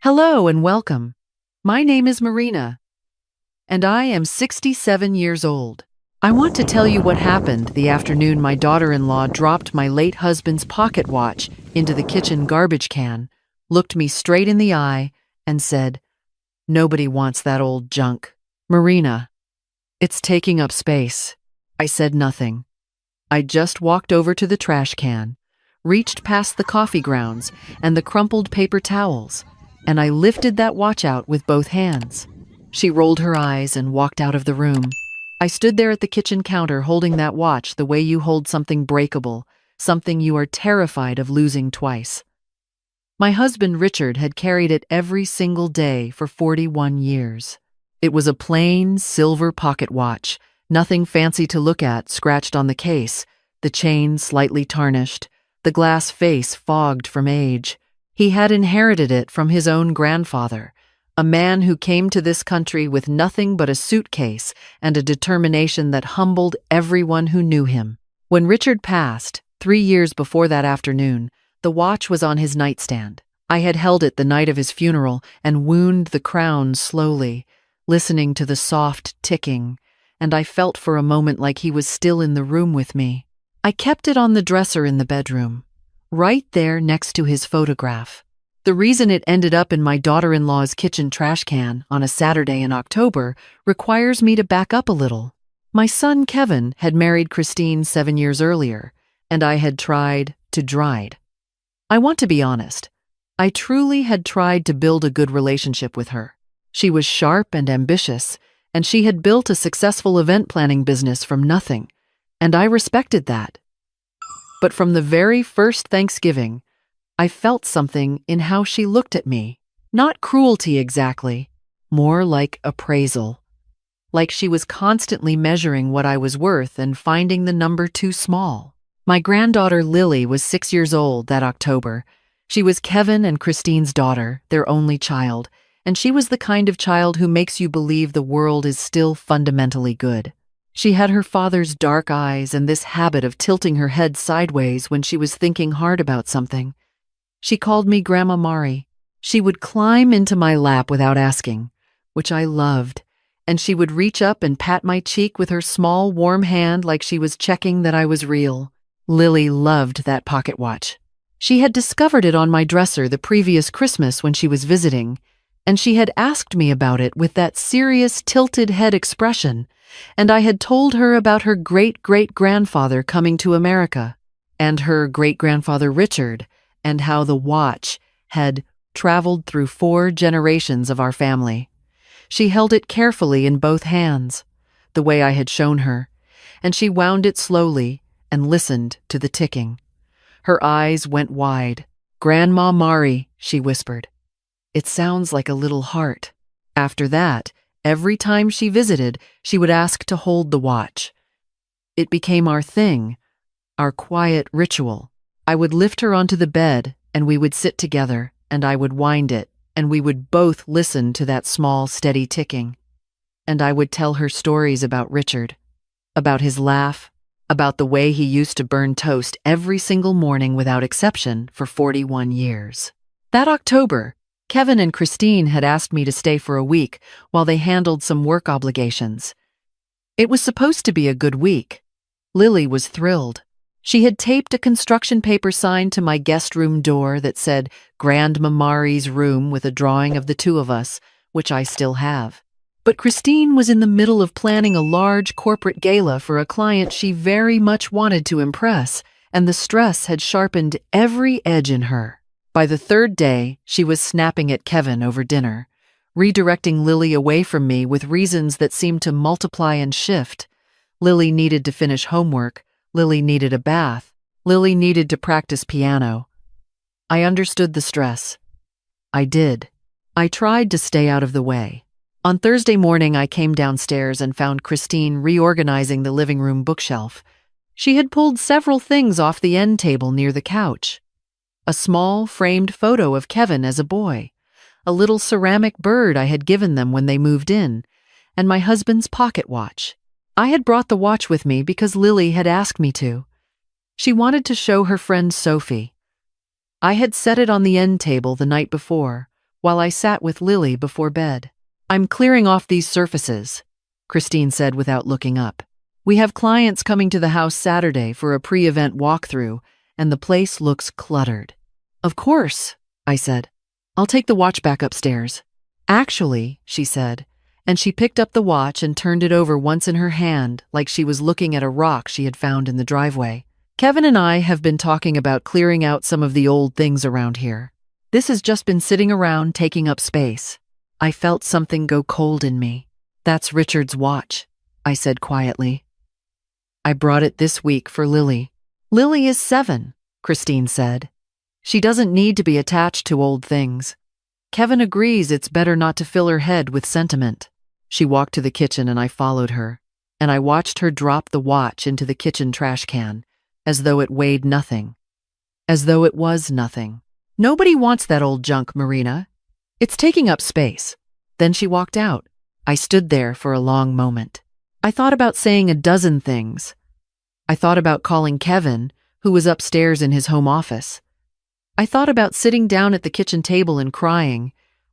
Hello and welcome. My name is Marina, and I am 67 years old. I want to tell you what happened the afternoon my daughter-in-law dropped my late husband's pocket watch into the kitchen garbage can, looked me straight in the eye, and said, "Nobody wants that old junk. Marina, it's taking up space." I said nothing. I just walked over to the trash can, reached past the coffee grounds and the crumpled paper towels, and I lifted that watch out with both hands. She rolled her eyes and walked out of the room. I stood there at the kitchen counter holding that watch the way you hold something breakable, something you are terrified of losing twice. My husband Richard had carried it every single day for 41 years. It was a plain silver pocket watch, nothing fancy to look at scratched on the case, the chain slightly tarnished, the glass face fogged from age. He had inherited it from his own grandfather, a man who came to this country with nothing but a suitcase and a determination that humbled everyone who knew him. When Richard passed, 3 years before that afternoon, the watch was on his nightstand. I had held it the night of his funeral and wound the crown slowly, listening to the soft ticking, and I felt for a moment like he was still in the room with me. I kept it on the dresser in the bedroom, right there next to his photograph. The reason it ended up in my daughter-in-law's kitchen trash can on a Saturday in October requires me to back up a little. My son Kevin had married Christine 7 years earlier, and I had tried to dried. I want to be honest. I truly had tried to build a good relationship with her. She was sharp and ambitious, and she had built a successful event planning business from nothing, and I respected that. But from the very first Thanksgiving, I felt something in how she looked at me. Not cruelty exactly, more like appraisal. Like she was constantly measuring what I was worth and finding the number too small. My granddaughter Lily was 6 years old that October. She was Kevin and Christine's daughter, their only child, and she was the kind of child who makes you believe the world is still fundamentally good. She had her father's dark eyes and this habit of tilting her head sideways when she was thinking hard about something. She called me Grandma Mari. She would climb into my lap without asking, which I loved, and she would reach up and pat my cheek with her small, warm hand like she was checking that I was real. Lily loved that pocket watch. She had discovered it on my dresser the previous Christmas when she was visiting, and she had asked me about it with that serious, tilted head expression, and I had told her about her great-great-grandfather coming to America, and her great-grandfather Richard, and how the watch had traveled through 4 generations of our family. She held it carefully in both hands, the way I had shown her, and she wound it slowly and listened to the ticking. Her eyes went wide. "Grandma Mari," she whispered. "It sounds like a little heart." After that, every time she visited, she would ask to hold the watch. It became our thing, our quiet ritual. I would lift her onto the bed, and we would sit together, and I would wind it, and we would both listen to that small, steady ticking. And I would tell her stories about Richard, about his laugh, about the way he used to burn toast every single morning without exception for 41 years. That October, Kevin and Christine had asked me to stay for a week while they handled some work obligations. It was supposed to be a good week. Lily was thrilled. She had taped a construction paper sign to my guest room door that said Grandma Mari's room with a drawing of the two of us, which I still have. But Christine was in the middle of planning a large corporate gala for a client she very much wanted to impress, and the stress had sharpened every edge in her. By the 3rd day, she was snapping at Kevin over dinner, redirecting Lily away from me with reasons that seemed to multiply and shift. Lily needed to finish homework. Lily needed a bath. Lily needed to practice piano. I understood the stress. I did. I tried to stay out of the way. On Thursday morning, I came downstairs and found Christine reorganizing the living room bookshelf. She had pulled several things off the end table near the couch. A small, framed photo of Kevin as a boy, a little ceramic bird I had given them when they moved in, and my husband's pocket watch. I had brought the watch with me because Lily had asked me to. She wanted to show her friend Sophie. I had set it on the end table the night before, while I sat with Lily before bed. "I'm clearing off these surfaces," Christine said without looking up. "We have clients coming to the house Saturday for a pre-event walkthrough, and the place looks cluttered." "Of course," I said. "I'll take the watch back upstairs." "Actually," she said, and she picked up the watch and turned it over once in her hand like she was looking at a rock she had found in the driveway. "Kevin and I have been talking about clearing out some of the old things around here. This has just been sitting around taking up space." I felt something go cold in me. "That's Richard's watch," I said quietly. "I brought it this week for Lily." "Lily is 7, Christine said. "She doesn't need to be attached to old things. Kevin agrees it's better not to fill her head with sentiment." She walked to the kitchen and I followed her, and I watched her drop the watch into the kitchen trash can, as though it weighed nothing. As though it was nothing. "Nobody wants that old junk, Marina. It's taking up space." Then she walked out. I stood there for a long moment. I thought about saying a dozen things. I thought about calling Kevin, who was upstairs in his home office. I thought about sitting down at the kitchen table and crying,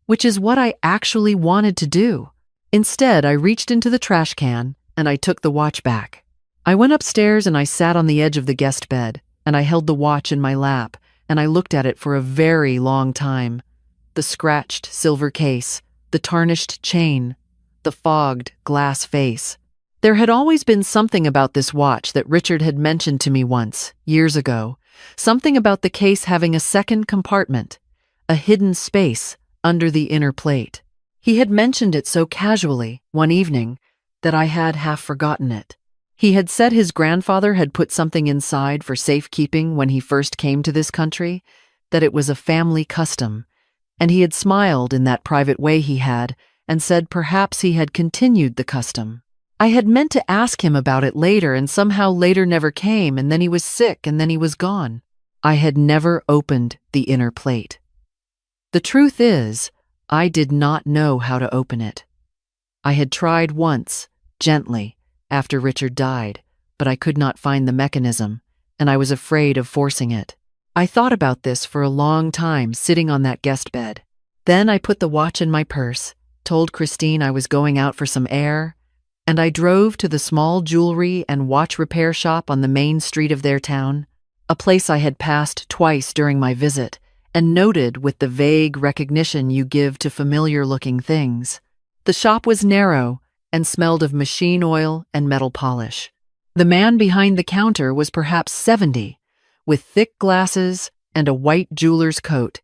which is what I actually wanted to do. Instead, I reached into the trash can and I took the watch back. I went upstairs and I sat on the edge of the guest bed, and I held the watch in my lap, and I looked at it for a very long time. The scratched silver case, the tarnished chain, the fogged glass face. There had always been something about this watch that Richard had mentioned to me once, years ago. Something about the case having a second compartment, a hidden space under the inner plate. He had mentioned it so casually, one evening, that I had half forgotten it. He had said his grandfather had put something inside for safekeeping when he first came to this country, that it was a family custom, and he had smiled in that private way he had, and said perhaps he had continued the custom. I had meant to ask him about it later, and somehow later never came, and then he was sick, and then he was gone. I had never opened the inner plate. The truth is, I did not know how to open it. I had tried once, gently, after Richard died, but I could not find the mechanism, and I was afraid of forcing it. I thought about this for a long time, sitting on that guest bed. Then I put the watch in my purse, told Christine I was going out for some air, and I drove to the small jewelry and watch repair shop on the main street of their town, a place I had passed twice during my visit, and noted with the vague recognition you give to familiar-looking things. The shop was narrow and smelled of machine oil and metal polish. The man behind the counter was perhaps 70, with thick glasses and a white jeweler's coat,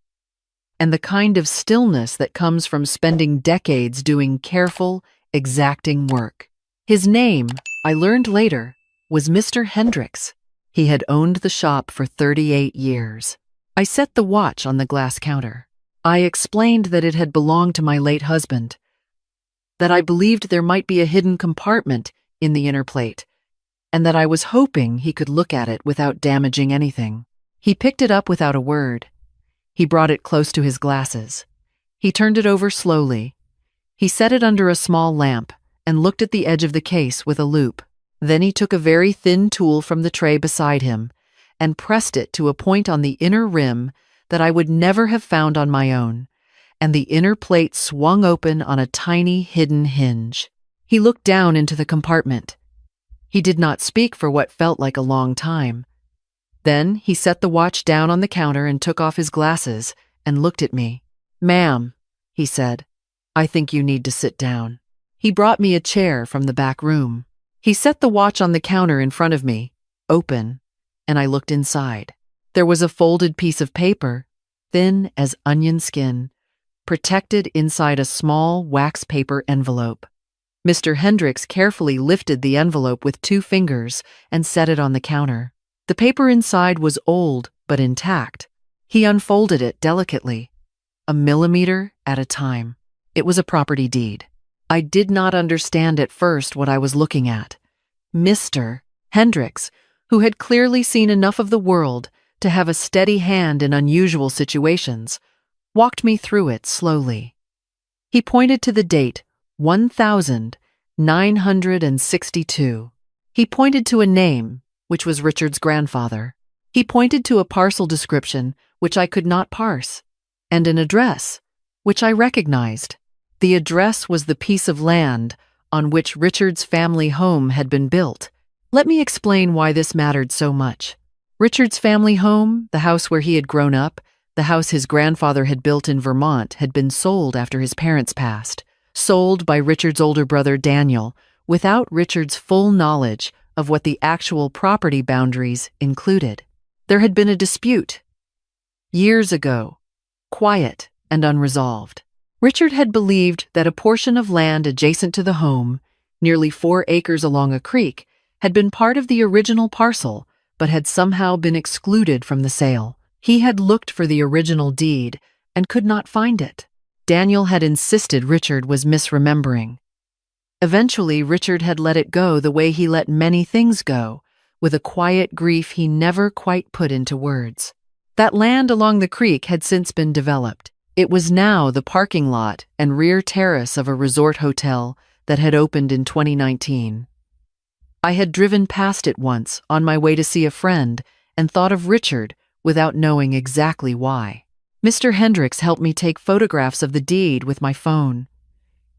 and the kind of stillness that comes from spending decades doing careful, exacting work. His name, I learned later, was Mr. Hendricks. He had owned the shop for 38 years. I set the watch on the glass counter. I explained that it had belonged to my late husband, that I believed there might be a hidden compartment in the inner plate, and that I was hoping he could look at it without damaging anything. He picked it up without a word. He brought it close to his glasses. He turned it over slowly. He set it under a small lamp and looked at the edge of the case with a loupe. Then he took a very thin tool from the tray beside him and pressed it to a point on the inner rim that I would never have found on my own, and the inner plate swung open on a tiny hidden hinge. He looked down into the compartment. He did not speak for what felt like a long time. Then he set the watch down on the counter and took off his glasses and looked at me. "Ma'am," he said, "I think you need to sit down." He brought me a chair from the back room. He set the watch on the counter in front of me, open, and I looked inside. There was a folded piece of paper, thin as onion skin, protected inside a small wax paper envelope. Mr. Hendricks carefully lifted the envelope with 2 fingers and set it on the counter. The paper inside was old but intact. He unfolded it delicately, a millimeter at a time. It was a property deed. I did not understand at first what I was looking at. Mr. Hendricks, who had clearly seen enough of the world to have a steady hand in unusual situations, walked me through it slowly. He pointed to the date, 1962. He pointed to a name, which was Richard's grandfather. He pointed to a parcel description, which I could not parse, and an address, which I recognized. The address was the piece of land on which Richard's family home had been built. Let me explain why this mattered so much. Richard's family home, the house where he had grown up, the house his grandfather had built in Vermont, had been sold after his parents passed. Sold by Richard's older brother Daniel, without Richard's full knowledge of what the actual property boundaries included. There had been a dispute. Years ago, quiet and unresolved. Richard had believed that a portion of land adjacent to the home, nearly 4 acres along a creek, had been part of the original parcel, but had somehow been excluded from the sale. He had looked for the original deed and could not find it. Daniel had insisted Richard was misremembering. Eventually, Richard had let it go the way he let many things go, with a quiet grief he never quite put into words. That land along the creek had since been developed. It was now the parking lot and rear terrace of a resort hotel that had opened in 2019. I had driven past it once on my way to see a friend and thought of Richard without knowing exactly why. Mr. Hendricks helped me take photographs of the deed with my phone.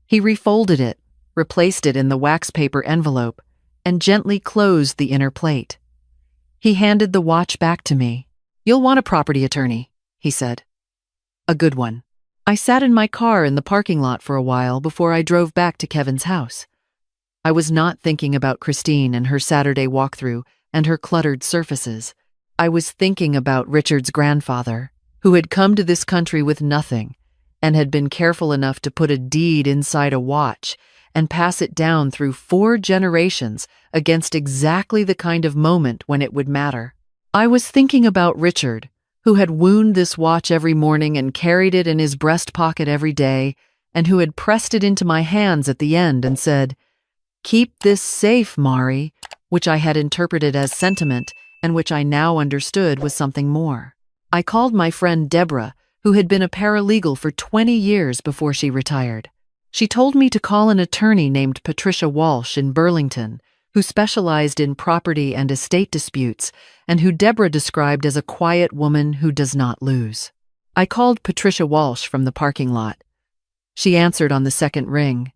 He refolded it, replaced it in the wax paper envelope, and gently closed the inner plate. He handed the watch back to me. "You'll want a property attorney," he said. "A good one." I sat in my car in the parking lot for a while before I drove back to Kevin's house. I was not thinking about Christine and her Saturday walkthrough and her cluttered surfaces. I was thinking about Richard's grandfather, who had come to this country with nothing and had been careful enough to put a deed inside a watch and pass it down through 4 generations against exactly the kind of moment when it would matter. I was thinking about Richard, who had wound this watch every morning and carried it in his breast pocket every day, and who had pressed it into my hands at the end and said, "Keep this safe, Mari," which I had interpreted as sentiment and which I now understood was something more. I called my friend Deborah, who had been a paralegal for 20 years before she retired. She told me to call an attorney named Patricia Walsh in Burlington, who specialized in property and estate disputes, and who Deborah described as a quiet woman who does not lose. I called Patricia Walsh from the parking lot. She answered on the second ring.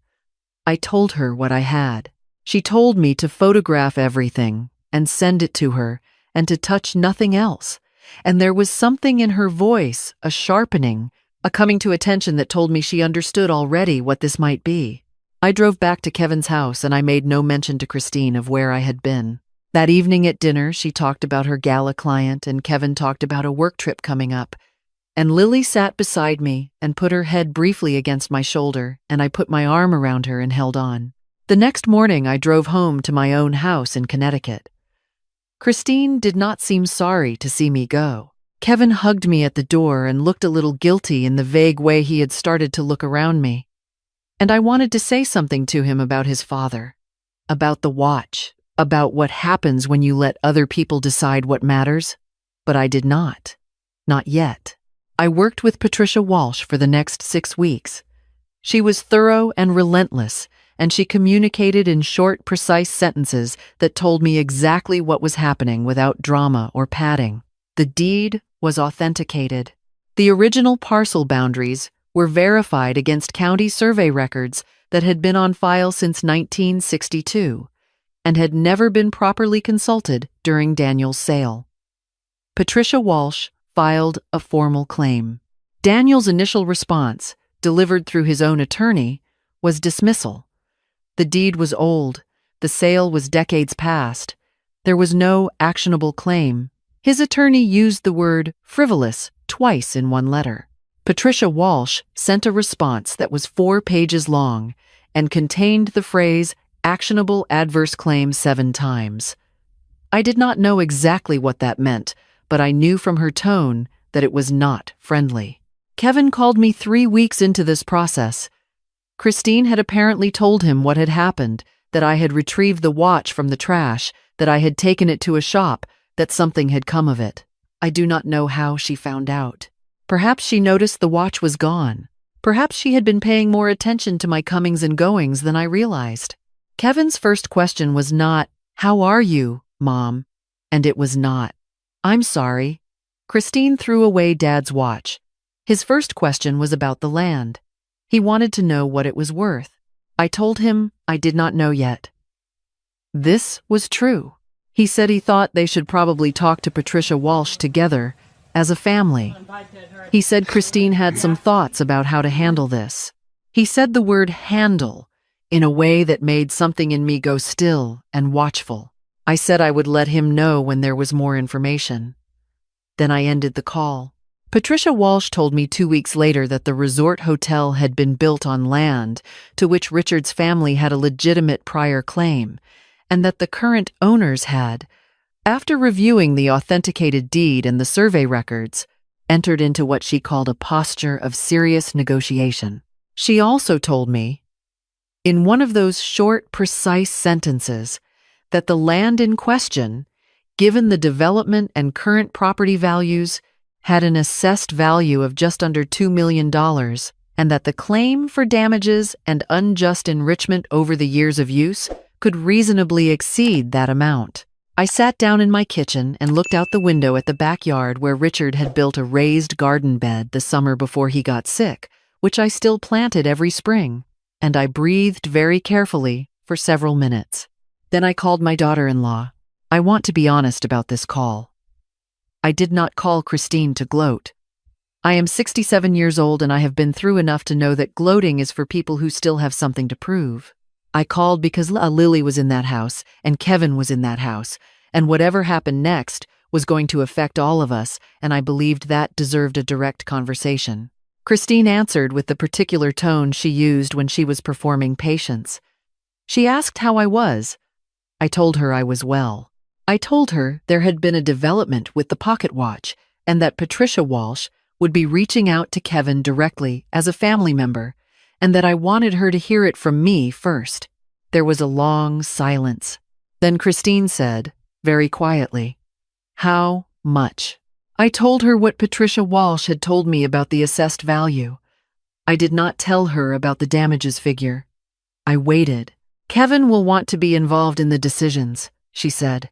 I told her what I had. She told me to photograph everything and send it to her and to touch nothing else. And there was something in her voice, a sharpening, a coming to attention that told me she understood already what this might be. I drove back to Kevin's house and I made no mention to Christine of where I had been. That evening at dinner, she talked about her gala client and Kevin talked about a work trip coming up. And Lily sat beside me and put her head briefly against my shoulder, and I put my arm around her and held on. The next morning, I drove home to my own house in Connecticut. Christine did not seem sorry to see me go. Kevin hugged me at the door and looked a little guilty in the vague way he had started to look around me. And I wanted to say something to him about his father, about the watch, about what happens when you let other people decide what matters. But I did not. Not yet. I worked with Patricia Walsh for the next 6 weeks. She was thorough and relentless, and she communicated in short, precise sentences that told me exactly what was happening without drama or padding. The deed was authenticated. The original parcel boundaries were verified against county survey records that had been on file since 1962 and had never been properly consulted during Daniel's sale. Patricia Walsh filed a formal claim. Daniel's initial response, delivered through his own attorney, was dismissal. The deed was old, the sale was decades past, there was no actionable claim. His attorney used the word frivolous twice in one letter. Patricia Walsh sent a response that was 4 pages long and contained the phrase actionable adverse claim 7 times. I did not know exactly what that meant, but I knew from her tone that it was not friendly. Kevin called me 3 weeks into this process. Christine had apparently told him what had happened, that I had retrieved the watch from the trash, that I had taken it to a shop, that something had come of it. I do not know how she found out. Perhaps she noticed the watch was gone. Perhaps she had been paying more attention to my comings and goings than I realized. Kevin's first question was not, "How are you, Mom?" And it was not, "I'm sorry." Christine threw away Dad's watch. His first question was about the land. He wanted to know what it was worth. I told him I did not know yet. This was true. He said he thought they should probably talk to Patricia Walsh together as a family. He said Christine had some thoughts about how to handle this. He said the word handle in a way that made something in me go still and watchful. I said I would let him know when there was more information. Then I ended the call. Patricia Walsh told me 2 weeks later that the resort hotel had been built on land to which Richard's family had a legitimate prior claim, and that the current owners had, after reviewing the authenticated deed and the survey records, entered into what she called a posture of serious negotiation. She also told me, in one of those short, precise sentences, that the land in question, given the development and current property values, had an assessed value of just under $2 million, and that the claim for damages and unjust enrichment over the years of use could reasonably exceed that amount. I sat down in my kitchen and looked out the window at the backyard where Richard had built a raised garden bed the summer before he got sick, which I still planted every spring, and I breathed very carefully for several minutes. Then I called my daughter-in-law. I want to be honest about this call. I did not call Christine to gloat. I am 67 years old and I have been through enough to know that gloating is for people who still have something to prove. I called because Lily was in that house and Kevin was in that house, and whatever happened next was going to affect all of us, and I believed that deserved a direct conversation. Christine answered with the particular tone she used when she was performing patience. She asked how I was. I told her I was well. I told her there had been a development with the pocket watch and that Patricia Walsh would be reaching out to Kevin directly as a family member, and that I wanted her to hear it from me first. There was a long silence. Then Christine said, very quietly, "How much?" I told her what Patricia Walsh had told me about the assessed value. I did not tell her about the damages figure. I waited. "Kevin will want to be involved in the decisions," she said.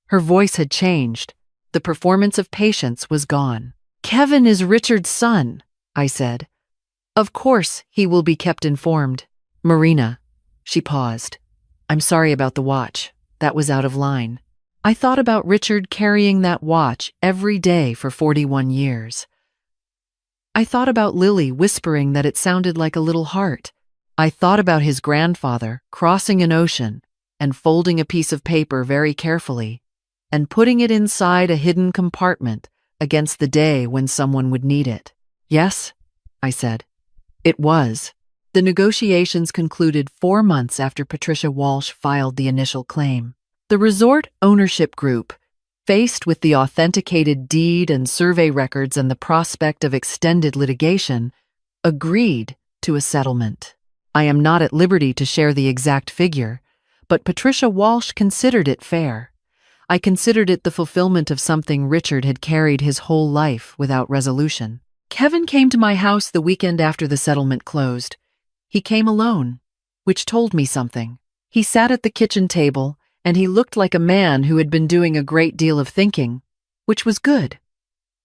Her voice had changed. The performance of patience was gone. "Kevin is Richard's son," I said. "Of course he will be kept informed." "Marina," she paused. "I'm sorry about the watch. That was out of line. I thought about Richard carrying that watch every day for 41 years. I thought about Lily whispering that it sounded like a little heart. I thought about his grandfather crossing an ocean and folding a piece of paper very carefully and putting it inside a hidden compartment against the day when someone would need it." "Yes," I said. It was. The negotiations concluded 4 months after Patricia Walsh filed the initial claim. The resort ownership group, faced with the authenticated deed and survey records and the prospect of extended litigation, agreed to a settlement. I am not at liberty to share the exact figure, but Patricia Walsh considered it fair. I considered it the fulfillment of something Richard had carried his whole life without resolution. Kevin came to my house the weekend after the settlement closed. He came alone, which told me something. He sat at the kitchen table, and he looked like a man who had been doing a great deal of thinking, which was good.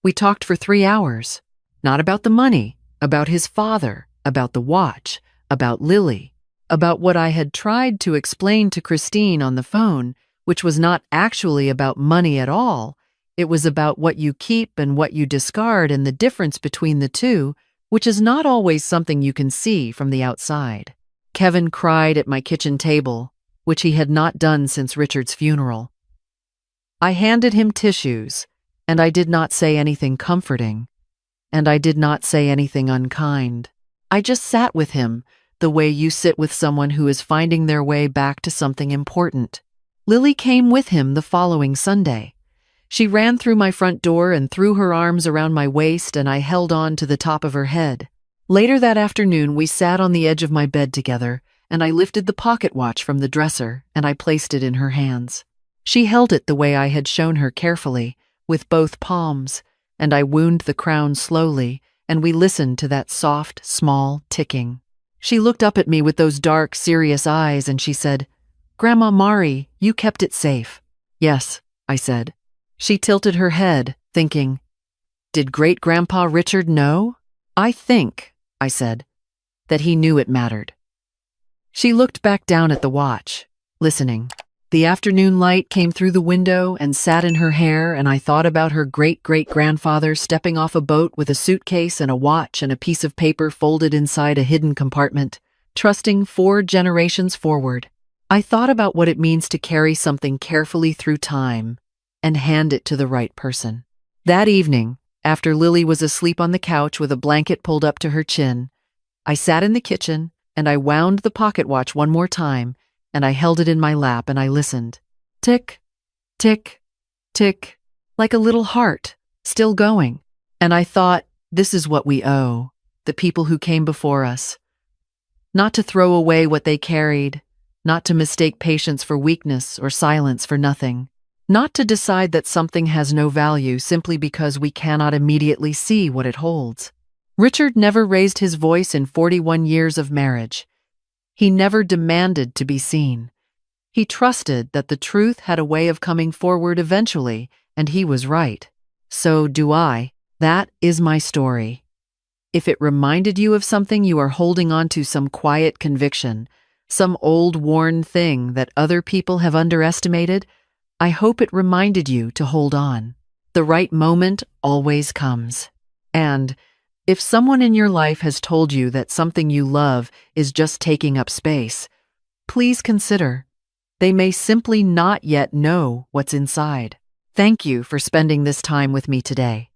We talked for 3 hours, not about the money, about his father, about the watch, about Lily, about what I had tried to explain to Christine on the phone, which was not actually about money at all. It was about what you keep and what you discard and the difference between the two, which is not always something you can see from the outside. Kevin cried at my kitchen table, which he had not done since Richard's funeral. I handed him tissues, and I did not say anything comforting, and I did not say anything unkind. I just sat with him the way you sit with someone who is finding their way back to something important. Lily came with him the following Sunday. She ran through my front door and threw her arms around my waist, and I held on to the top of her head. Later that afternoon, we sat on the edge of my bed together, and I lifted the pocket watch from the dresser and I placed it in her hands. She held it the way I had shown her carefully, with both palms, and I wound the crown slowly, and we listened to that soft, small ticking. She looked up at me with those dark, serious eyes, and she said, "Grandma Mari, you kept it safe." "Yes," I said. She tilted her head, thinking, "Did great-grandpa Richard know?" I think, I said, that he knew it mattered. She looked back down at the watch, listening. The afternoon light came through the window and sat in her hair, and I thought about her great-great-grandfather stepping off a boat with a suitcase and a watch and a piece of paper folded inside a hidden compartment, trusting 4 generations forward. I thought about what it means to carry something carefully through time and hand it to the right person. That evening, after Lily was asleep on the couch with a blanket pulled up to her chin, I sat in the kitchen and I wound the pocket watch one more time, and I held it in my lap and I listened. Tick, tick, tick, like a little heart, still going. And I thought, this is what we owe the people who came before us. Not to throw away what they carried, not to mistake patience for weakness or silence for nothing, not to decide that something has no value simply because we cannot immediately see what it holds. Richard never raised his voice in 41 years of marriage. He never demanded to be seen. He trusted that the truth had a way of coming forward eventually, and he was right. So do I. That is my story. If it reminded you of something you are holding on to, some quiet conviction, some old worn thing that other people have underestimated, I hope it reminded you to hold on. The right moment always comes. And if someone in your life has told you that something you love is just taking up space, please consider. They may simply not yet know what's inside. Thank you for spending this time with me today.